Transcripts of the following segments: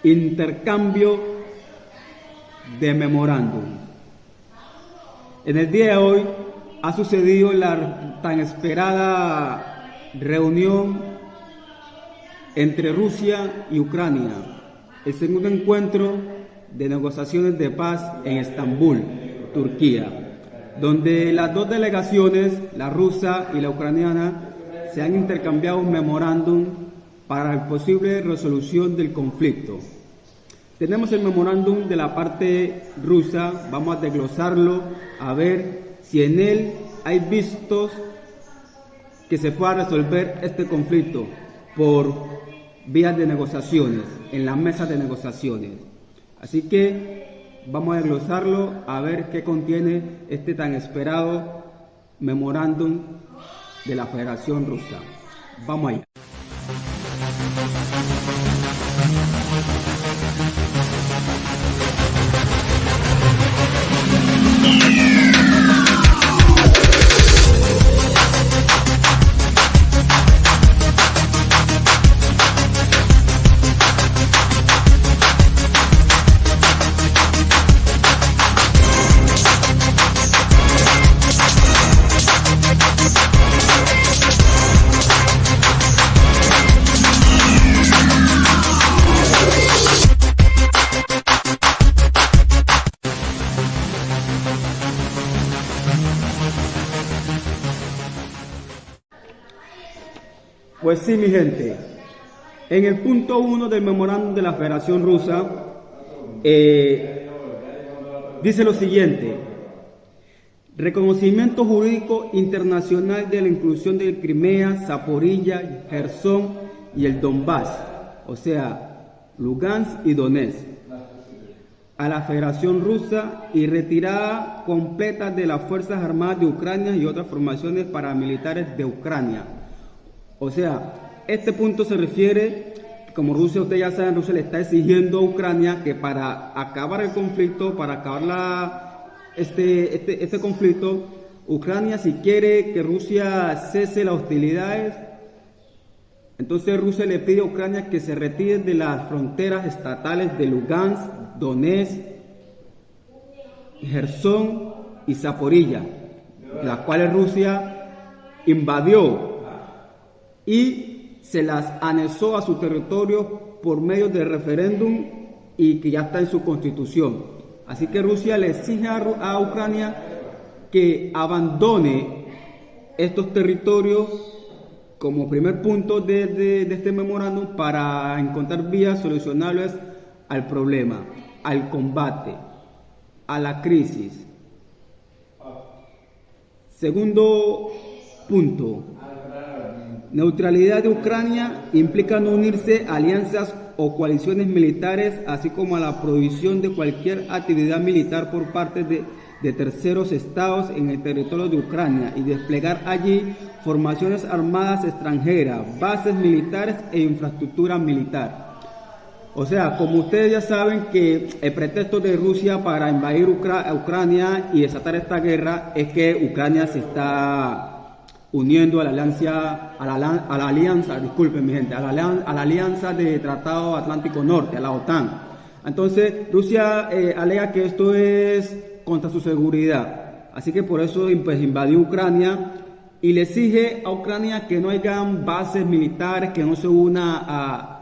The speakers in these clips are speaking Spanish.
intercambio de memorándum. En el día de hoy ha sucedido la tan esperada reunión entre Rusia y Ucrania, el segundo encuentro de negociaciones de paz en Estambul, Turquía, donde las dos delegaciones, la rusa y la ucraniana, se han intercambiado un memorándum para la posible resolución del conflicto. Tenemos el memorándum de la parte rusa, vamos a desglosarlo a ver si en él hay vistos que se pueda resolver este conflicto por vías de negociaciones, en las mesas de negociaciones. Así que vamos a desglosarlo a ver qué contiene este tan esperado memorándum de la Federación Rusa. Vamos allá. Pues sí, mi gente, en el punto 1 del memorándum de la Federación Rusa dice lo siguiente: reconocimiento jurídico internacional de la inclusión de Crimea, Zaporilla, Jersón y el Donbass, o sea, Lugansk y Donetsk, a la Federación Rusa y retirada completa de las Fuerzas Armadas de Ucrania y otras formaciones paramilitares de Ucrania. O sea, este punto se refiere, como Rusia, ustedes ya saben, Rusia le está exigiendo a Ucrania que para acabar el conflicto, para acabar este conflicto, Ucrania, si quiere que Rusia cese las hostilidades, entonces Rusia le pide a Ucrania que se retire de las fronteras estatales de Lugansk, Donetsk, Jersón y Zaporilla, las cuales Rusia invadió y se las anexó a su territorio por medio de referéndum y que ya está en su constitución. Así que Rusia le exige a Ucrania que abandone estos territorios como primer punto de este memorándum para encontrar vías solucionables al problema, al combate, a la crisis. Segundo punto: neutralidad de Ucrania implica no unirse a alianzas o coaliciones militares, así como a la prohibición de cualquier actividad militar por parte de terceros estados en el territorio de Ucrania y desplegar allí formaciones armadas extranjeras, bases militares e infraestructura militar. O sea, como ustedes ya saben que el pretexto de Rusia para invadir Ucrania y desatar esta guerra es que Ucrania se está uniendo a la alianza de Tratado Atlántico Norte, a la OTAN. Entonces Rusia alega que esto es contra su seguridad, así que por eso pues, invadió Ucrania y le exige a Ucrania que no hayan bases militares, que no se una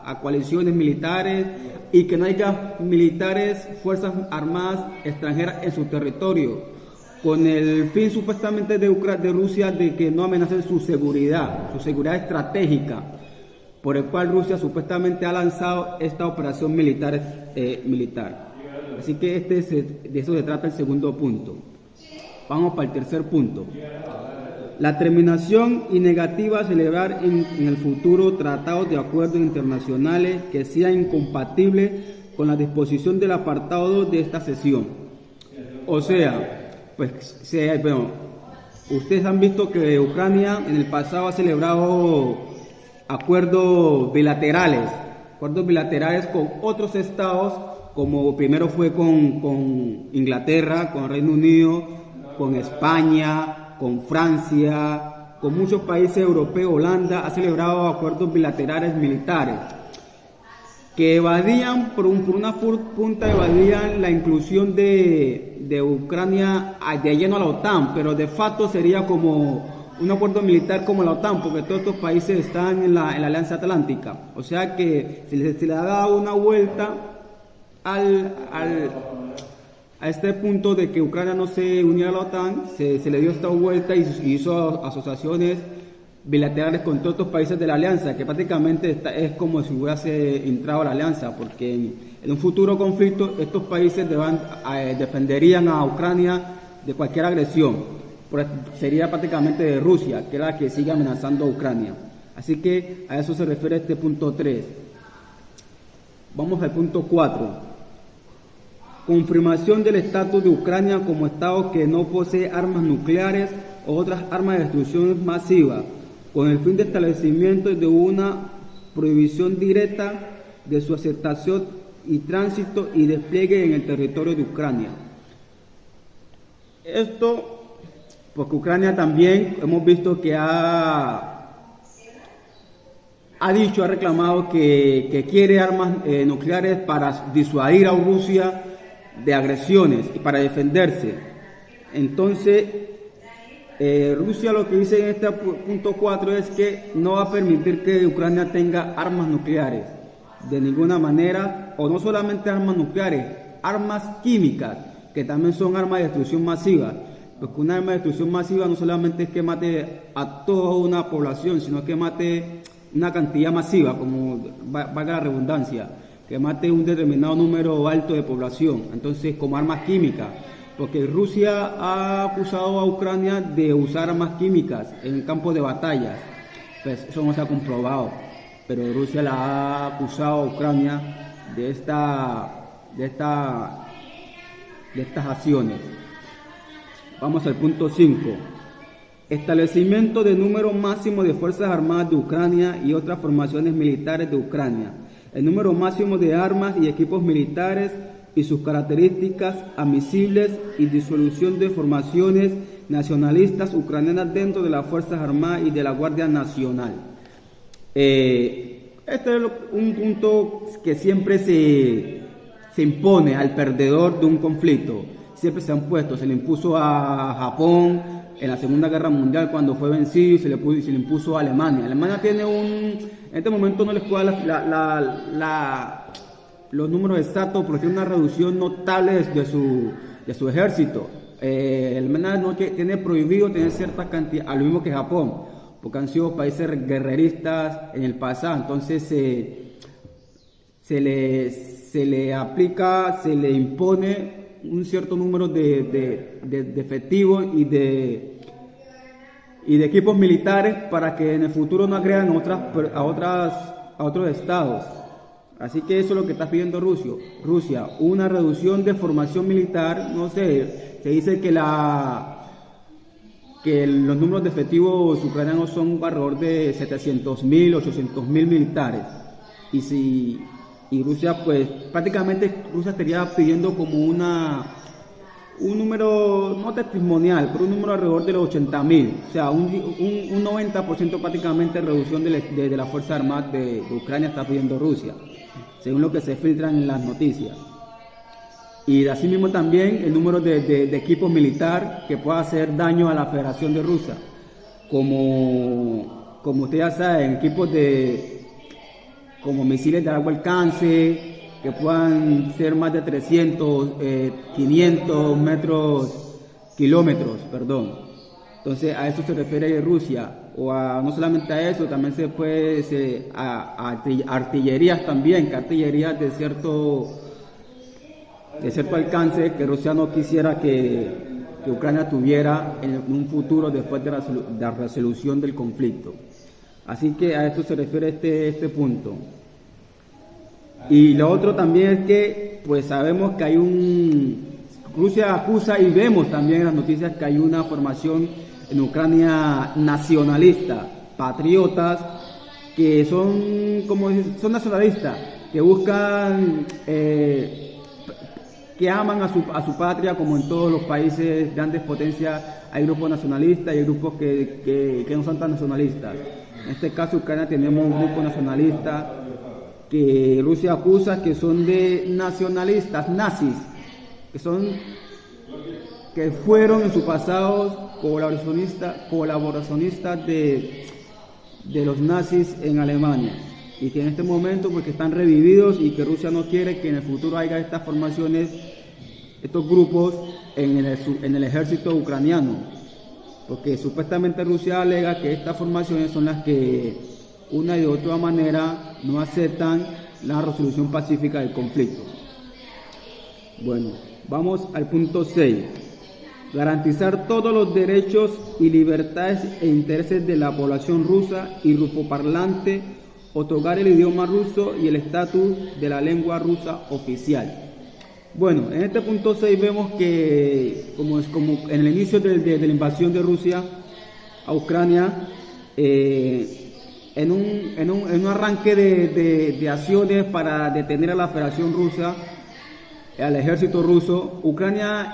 a coaliciones militares y que no haya militares, fuerzas armadas extranjeras en su territorio, con el fin supuestamente de Rusia de que no amenacen su seguridad estratégica, por el cual Rusia supuestamente ha lanzado esta operación militar. Así que de eso se trata el segundo punto. Vamos para el tercer punto: la terminación y negativa a celebrar en el futuro tratados de acuerdos internacionales que sean incompatibles con la disposición del apartado 2 de esta sesión. O sea, pues, ustedes han visto que Ucrania en el pasado ha celebrado acuerdos bilaterales con otros estados, como primero fue con Inglaterra, con Reino Unido, con España, con Francia, con muchos países europeos. Holanda ha celebrado acuerdos bilaterales militares. que evadían, por una punta evadían la inclusión de Ucrania de lleno a la OTAN, pero de facto sería como un acuerdo militar como la OTAN, porque todos estos países están en la Alianza Atlántica. O sea que se le ha dado una vuelta a este punto de que Ucrania no se uniera a la OTAN, se le dio esta vuelta y hizo asociaciones bilaterales con todos estos países de la alianza, que prácticamente es como si hubiese entrado a la alianza, porque en un futuro conflicto estos países defenderían a Ucrania de cualquier agresión. Sería prácticamente de Rusia, que es la que sigue amenazando a Ucrania. Así que a eso se refiere este punto 3. Vamos al punto 4. Confirmación del estatus de Ucrania como Estado que no posee armas nucleares o otras armas de destrucción masiva, con el fin de establecimiento de una prohibición directa de su aceptación y tránsito y despliegue en el territorio de Ucrania. Esto porque Ucrania también hemos visto que ha reclamado que quiere armas nucleares para disuadir a Rusia de agresiones y para defenderse. Entonces, Rusia lo que dice en este punto 4 es que no va a permitir que Ucrania tenga armas nucleares de ninguna manera, o no solamente armas nucleares, armas químicas, que también son armas de destrucción masiva. Porque un arma de destrucción masiva no solamente es que mate a toda una población, sino que mate una cantidad masiva, como valga la redundancia, que mate un determinado número alto de población. Entonces, como armas químicas, porque Rusia ha acusado a Ucrania de usar armas químicas en campos de batallas. Pues eso no se ha comprobado, pero Rusia la ha acusado a Ucrania de estas acciones. Vamos al punto 5. Establecimiento de número máximo de Fuerzas Armadas de Ucrania y otras formaciones militares de Ucrania. El número máximo de armas y equipos militares y sus características admisibles y disolución de formaciones nacionalistas ucranianas dentro de las Fuerzas Armadas y de la Guardia Nacional. Este es un punto que siempre se impone al perdedor de un conflicto. Siempre se le impuso a Japón en la Segunda Guerra Mundial cuando fue vencido y se le impuso a Alemania. Alemania tiene en este momento no les puedo dar los números exactos, porque tiene una reducción notable de su ejército. Alemania tiene prohibido tener cierta cantidad, a lo mismo que Japón, porque han sido países guerreristas en el pasado. Entonces se le aplica, se le impone un cierto número de efectivos y de equipos militares para que en el futuro no agredan a otros estados. Así que eso es lo que está pidiendo Rusia, una reducción de formación militar. No sé, se dice que los números de efectivos ucranianos son alrededor de 700.000, 800.000 militares. Y Rusia, pues prácticamente Rusia estaría pidiendo como un número no testimonial, pero un número alrededor de los 80.000, o sea, un 90% prácticamente de reducción de la Fuerza Armada de Ucrania está pidiendo Rusia, según lo que se filtran en las noticias. Y así mismo también el número de equipos militar que pueda hacer daño a la Federación de Rusia, como ustedes ya saben, equipos como misiles de largo alcance, que puedan ser más de 300, 500 kilómetros. Entonces a eso se refiere Rusia, no solamente a eso, también se puede a artillerías también, que artillerías de cierto alcance que Rusia no quisiera que Ucrania tuviera en un futuro después de la resolución del conflicto. Así que a esto se refiere este punto. Y lo otro también es que pues sabemos que Rusia acusa, y vemos también en las noticias, que hay una formación en Ucrania nacionalista, patriotas, que son nacionalistas, que buscan, que aman a su patria, como en todos los países, grandes potencias. Hay grupos nacionalistas y hay grupos que no son tan nacionalistas. En este caso, Ucrania, tenemos un grupo nacionalista que Rusia acusa que son de nacionalistas, nazis, que fueron en su pasado colaboracionistas de los nazis en Alemania, y que en este momento pues que están revividos, y que Rusia no quiere que en el futuro haya estas formaciones, estos grupos en el ejército ucraniano, porque supuestamente Rusia alega que estas formaciones son las que una y de otra manera no aceptan la resolución pacífica del conflicto. Bueno, vamos al punto 6. Garantizar todos los derechos y libertades e intereses de la población rusa y rusoparlante, otorgar el idioma ruso y el estatus de la lengua rusa oficial. Bueno, en este punto 6 vemos que, como en el inicio de la invasión de Rusia a Ucrania, en un arranque de acciones para detener a la Federación Rusa, al ejército ruso, Ucrania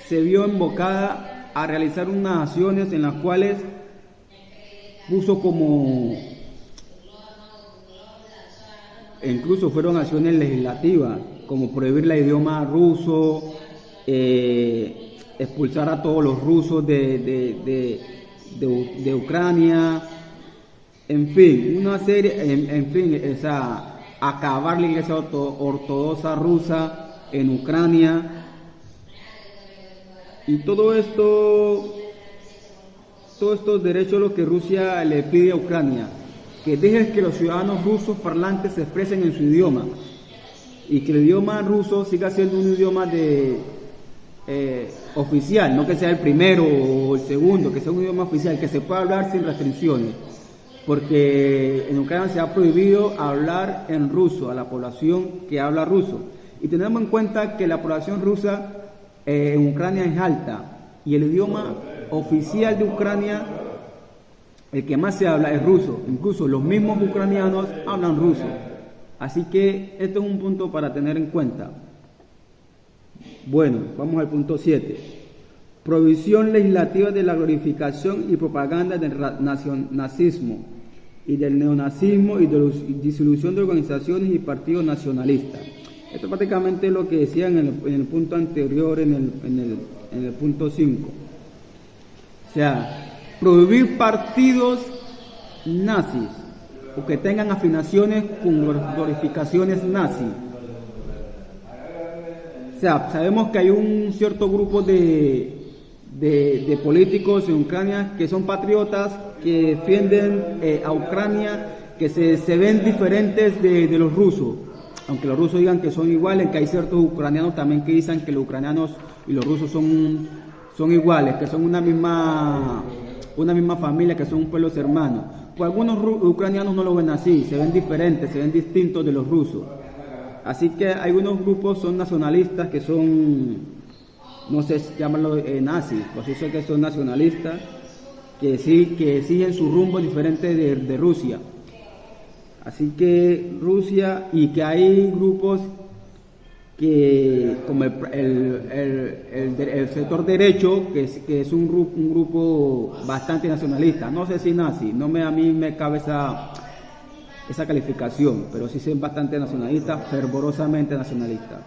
se vio invocada a realizar unas acciones en las cuales puso como, incluso fueron acciones legislativas, como prohibir el idioma ruso, expulsar a todos los rusos de Ucrania, en fin, una serie, acabar la iglesia ortodoxa rusa en Ucrania. Y todos estos derechos lo que Rusia le pide a Ucrania, que deje que los ciudadanos rusos parlantes se expresen en su idioma, y que el idioma ruso siga siendo un idioma oficial, no que sea el primero o el segundo, que sea un idioma oficial, que se pueda hablar sin restricciones, porque en Ucrania se ha prohibido hablar en ruso a la población que habla ruso, y tenemos en cuenta que la población rusa en Ucrania es alta, y el idioma oficial de Ucrania, el que más se habla, es ruso. Incluso los mismos ucranianos hablan ruso. Así que esto es un punto para tener en cuenta. Bueno, vamos al punto 7. Prohibición legislativa de la glorificación y propaganda del nazismo y del neonazismo, y de la disolución de organizaciones y partidos nacionalistas. Esto prácticamente es lo que decía en el punto anterior, en el punto 5. O sea, prohibir partidos nazis o que tengan afinaciones con glorificaciones nazis. O sea, sabemos que hay un cierto grupo de políticos en Ucrania que son patriotas, que defienden a Ucrania, que se ven diferentes de los rusos. Aunque los rusos digan que son iguales, que hay ciertos ucranianos también que dicen que los ucranianos y los rusos son iguales, que son una misma familia, que son un pueblo hermano. Pues algunos ucranianos no lo ven así, se ven diferentes, se ven distintos de los rusos. Así que algunos grupos son nacionalistas, que son, no sé si llamarlo nazis, pues yo sé que son nacionalistas, que siguen su rumbo diferente de Rusia. Así que Rusia, y que hay grupos que, como el sector derecho, que es un grupo bastante nacionalista, no sé si nazi, a mí me cabe esa calificación, pero sí son bastante nacionalistas, fervorosamente nacionalistas.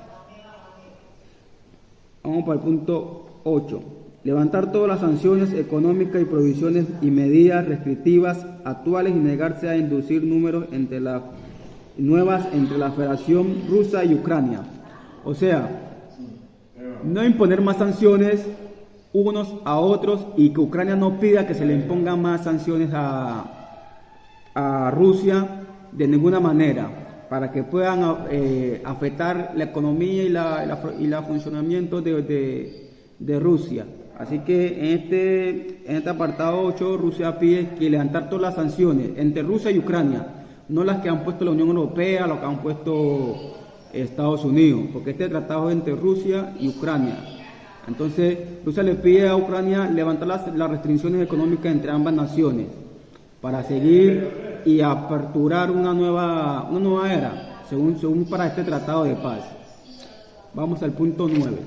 Vamos para el punto 8. Levantar todas las sanciones económicas y prohibiciones y medidas restrictivas actuales, y negarse a inducir números nuevas entre la Federación Rusa y Ucrania. O sea, no imponer más sanciones unos a otros, y que Ucrania no pida que se le impongan más sanciones a Rusia de ninguna manera, para que puedan afectar la economía y el funcionamiento de Rusia. Así que en este apartado 8, Rusia pide que levantar todas las sanciones entre Rusia y Ucrania, no las que han puesto la Unión Europea, lo que han puesto Estados Unidos, porque este tratado es entre Rusia y Ucrania. Entonces, Rusia le pide a Ucrania levantar las restricciones económicas entre ambas naciones, para seguir y aperturar una nueva era, según para este tratado de paz. Vamos al punto 9.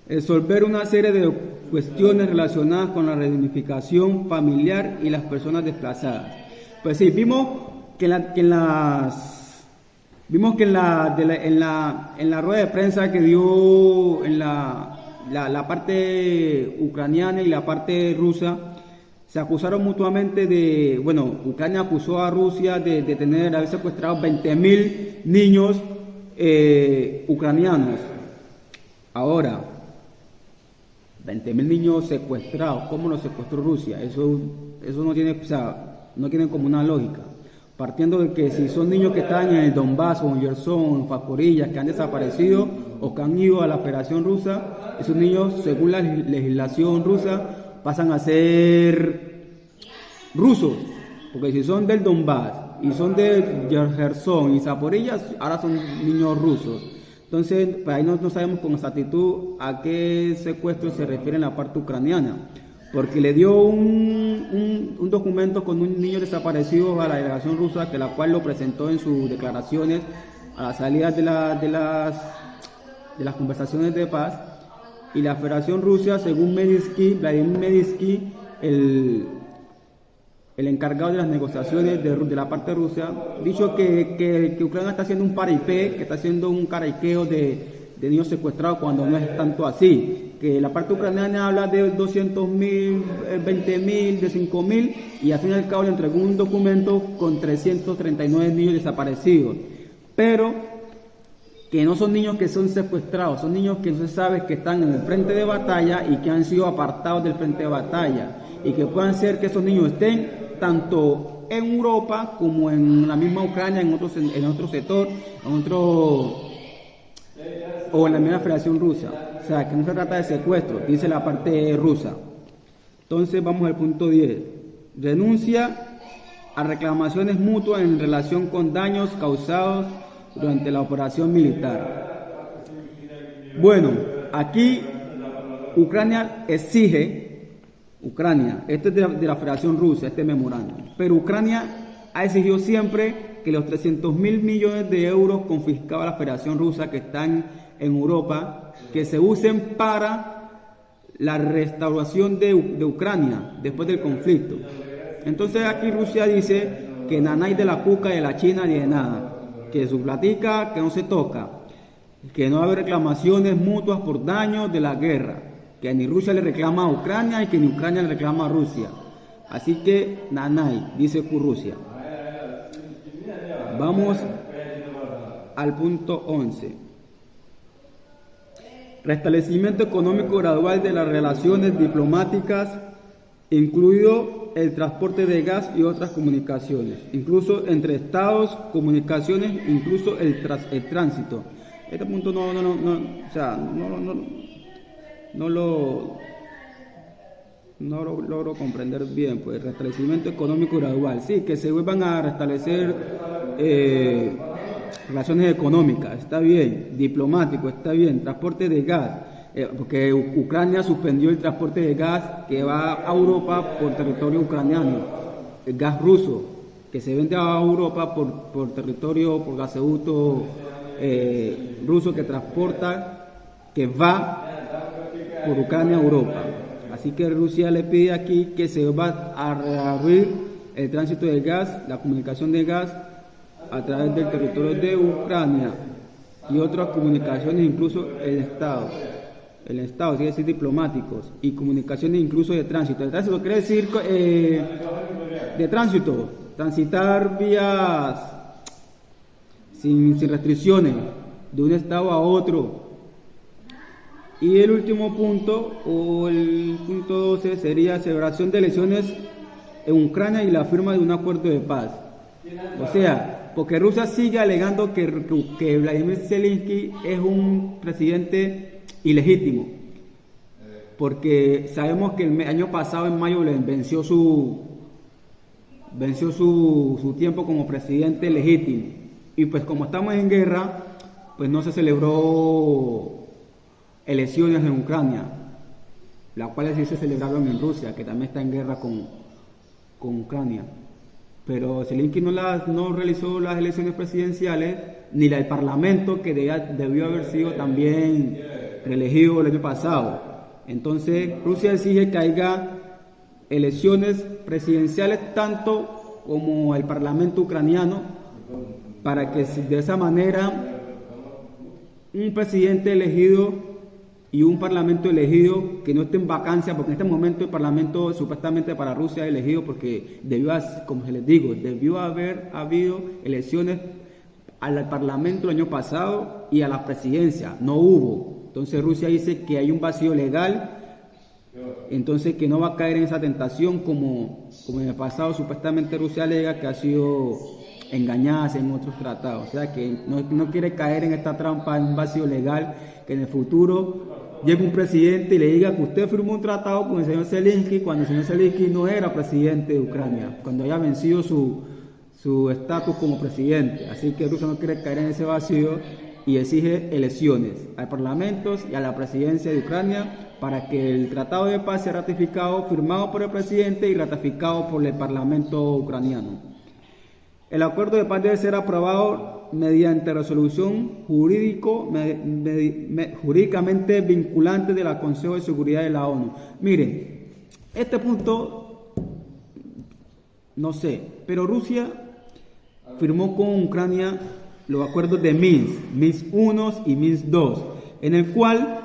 Resolver una serie de cuestiones relacionadas con la reunificación familiar y las personas desplazadas. Pues sí, vimos que en la rueda de prensa que dio en la parte ucraniana y la parte rusa, se acusaron mutuamente Ucrania acusó a Rusia de haber secuestrado 20.000 niños ucranianos. Ahora, 20.000 niños secuestrados, ¿cómo los secuestró Rusia? Eso no tiene, no tiene como una lógica. Partiendo de que si son niños que están en el Donbass o en Gerson o en Zaporizhia, que han desaparecido o que han ido a la Federación Rusa, esos niños, según la legislación rusa, pasan a ser rusos, porque si son del Donbass y son de Gerson y Zaporizhia, ahora son niños rusos. Entonces, pues ahí no sabemos con exactitud a qué secuestro se refiere en la parte ucraniana, porque le dio un documento con un niño desaparecido a la delegación rusa, que la cual lo presentó en sus declaraciones a la salida de las conversaciones de paz. Y la Federación Rusa, según Vladimir Medinsky, el encargado de las negociaciones de la parte rusa, dicho que Ucrania está haciendo un paripé, que está haciendo un caraiqueo de niños secuestrados, cuando no es tanto así, que la parte ucraniana habla de 200.000, 20.000, de 5.000, y al fin y al cabo le entregó un documento con 339 niños desaparecidos, pero que no son niños que son secuestrados, son niños que no se sabe que están en el frente de batalla y que han sido apartados del frente de batalla, y que puedan ser que esos niños estén tanto en Europa como en la misma Ucrania, en otro sector, o en la misma Federación Rusa. O sea, que no se trata de secuestro, dice la parte rusa. Entonces vamos al punto 10. Renuncia a reclamaciones mutuas en relación con daños causados durante la operación militar. Bueno, aquí Ucrania exige, este es de la Federación Rusa, este memorándum, pero Ucrania ha exigido siempre que los 300.000 millones de euros confiscados a la Federación Rusa que están en Europa, que se usen para la restauración de Ucrania después del conflicto. Entonces aquí Rusia dice que nanay de la cuca de la China ni de nada, que su platica que no se toca, que no va a haber reclamaciones mutuas por daños de la guerra, que ni Rusia le reclama a Ucrania y que ni Ucrania le reclama a Rusia. Así que nanay, dice Rusia. Vamos al punto 11. Restablecimiento económico gradual de las relaciones diplomáticas, incluido el transporte de gas y otras comunicaciones, incluso entre estados, comunicaciones, incluso el tránsito. Este punto no lo logro comprender bien. Pues restablecimiento económico gradual, sí, que se vuelvan a restablecer relaciones económicas, está bien, diplomático, está bien, transporte de gas, porque Ucrania suspendió el transporte de gas que va a Europa por territorio ucraniano, el gas ruso, que se vende a Europa por territorio, por gasoducto ruso que transporta, que va por Ucrania a Europa. Así que Rusia le pide aquí que se va a reabrir el tránsito de gas, la comunicación de gas a través del territorio de Ucrania y otras comunicaciones, incluso el Estado, quiere decir diplomáticos, y comunicaciones incluso de tránsito. El tránsito quiere decir de tránsito, transitar vías sin restricciones de un estado a otro. Y el último punto, o el punto 12, sería celebración de elecciones en Ucrania y la firma de un acuerdo de paz. O sea, porque Rusia sigue alegando que Vladimir Zelensky es un presidente ilegítimo, porque sabemos que el año pasado, en mayo, venció su tiempo como presidente legítimo, y pues como estamos en guerra, pues no se celebró elecciones en Ucrania, las cuales sí se celebraron en Rusia, que también está en guerra con Ucrania. Pero Zelensky no realizó las elecciones presidenciales ni la del Parlamento, que debió haber sido también reelegido el año pasado. Entonces Rusia exige que haya elecciones presidenciales tanto como el parlamento ucraniano, para que de esa manera un presidente elegido y un parlamento elegido que no esté en vacancia, porque en este momento el parlamento supuestamente para Rusia es elegido porque como se les digo, debió haber habido elecciones al parlamento el año pasado y a la presidencia, no hubo. Entonces Rusia dice que hay un vacío legal, entonces que no va a caer en esa tentación como en el pasado supuestamente Rusia alega que ha sido engañada en otros tratados, o sea que no quiere caer en esta trampa, en un vacío legal, que en el futuro llegue un presidente y le diga que usted firmó un tratado con el señor Zelensky cuando el señor Zelensky no era presidente de Ucrania, cuando haya vencido su estatus como presidente. Así que Rusia no quiere caer en ese vacío y exige elecciones a parlamentos y a la presidencia de Ucrania para que el tratado de paz sea ratificado, firmado por el presidente y ratificado por el parlamento ucraniano. El acuerdo de paz debe ser aprobado mediante resolución jurídicamente vinculante del Consejo de Seguridad de la ONU. Miren, este punto, no sé, pero Rusia firmó con Ucrania los acuerdos de Minsk 1 y Minsk 2, en el cual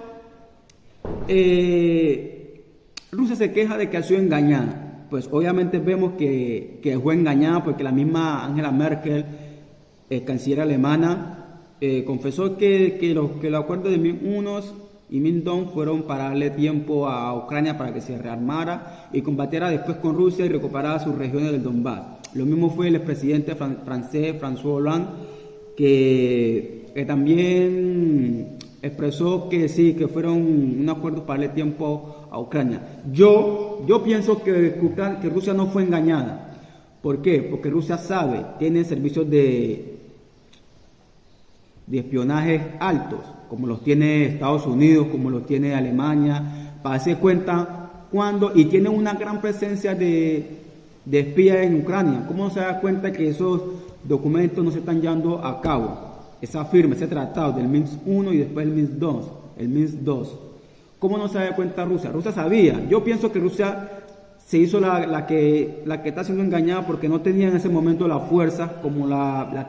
Rusia se queja de que ha sido engañada. Pues obviamente vemos que fue engañada porque la misma Angela Merkel, canciller alemana, confesó que los acuerdos de Minsk 1 y Minsk 2 fueron para darle tiempo a Ucrania para que se rearmara y combatiera después con Rusia y recuperara sus regiones del Donbass. Lo mismo fue el expresidente francés François Hollande, que también expresó que sí, que fueron un acuerdo para darle tiempo a Ucrania. Yo pienso que Rusia no fue engañada. ¿Por qué? Porque Rusia sabe, tiene servicios de espionaje altos, como los tiene Estados Unidos, como los tiene Alemania, para darse cuenta cuándo, y tiene una gran presencia de espías en Ucrania. ¿Cómo no se da cuenta que esos documentos no se están llevando a cabo? Esa firma, ese tratado del Minsk 1 y después el Minsk 2. ¿Cómo no se da cuenta Rusia? Rusia sabía. Yo pienso que Rusia se hizo la que está siendo engañada porque no tenía en ese momento la fuerza como la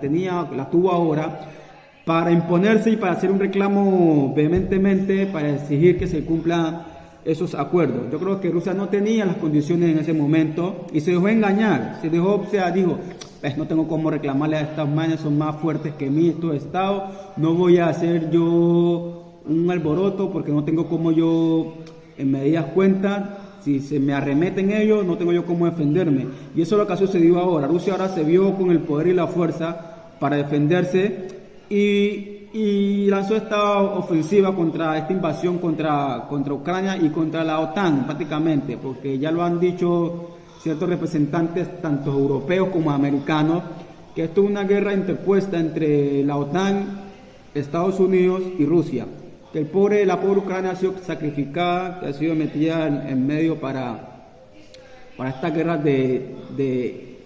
tuvo ahora para imponerse y para hacer un reclamo vehementemente para exigir que se cumplan esos acuerdos. Yo creo que Rusia no tenía las condiciones en ese momento y se dejó engañar, dijo, no tengo cómo reclamarle a estas manos, son más fuertes que mí estos estados, no voy a hacer yo un alboroto porque no tengo cómo yo en medidas cuentas, si se me arremeten ellos, no tengo yo cómo defenderme. Y eso es lo que ha sucedido ahora. Rusia ahora se vio con el poder y la fuerza para defenderse y lanzó esta ofensiva contra esta invasión contra Ucrania y contra la OTAN prácticamente, porque ya lo han dicho ciertos representantes, tanto europeos como americanos, que esto es una guerra interpuesta entre la OTAN, Estados Unidos y Rusia, que la pobre Ucrania ha sido sacrificada, que ha sido metida en medio para estas guerras de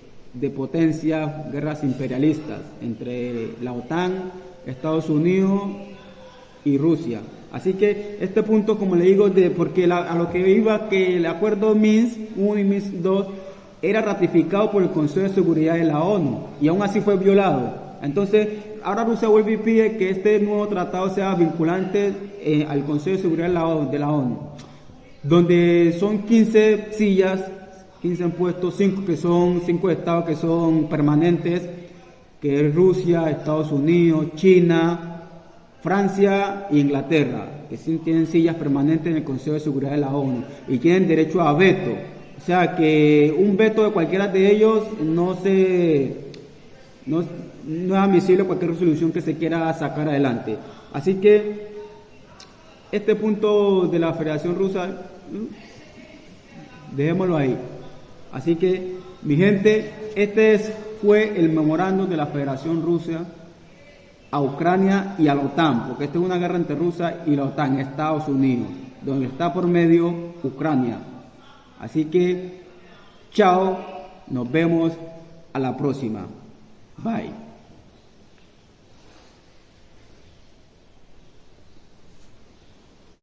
potencias, guerras imperialistas entre la OTAN, Estados Unidos y Rusia. Así que este punto, como le digo, porque a lo que iba, que el acuerdo Minsk 1 y Minsk 2 era ratificado por el Consejo de Seguridad de la ONU y aún así fue violado. Entonces, ahora Rusia vuelve y pide que este nuevo tratado sea vinculante al Consejo de Seguridad de la ONU, donde son 15 sillas, 15 puestos, 5 estados que son permanentes, que es Rusia, Estados Unidos, China, Francia e Inglaterra, que sí tienen sillas permanentes en el Consejo de Seguridad de la ONU y tienen derecho a veto. O sea que un veto de cualquiera de ellos no es admisible cualquier resolución que se quiera sacar adelante. Así que este punto de la Federación Rusa, dejémoslo ahí. Así que, mi gente, fue el memorándum de la Federación Rusa a Ucrania y a la OTAN, porque esta es una guerra entre Rusia y la OTAN, Estados Unidos, donde está por medio Ucrania. Así que, chao, nos vemos a la próxima. Bye.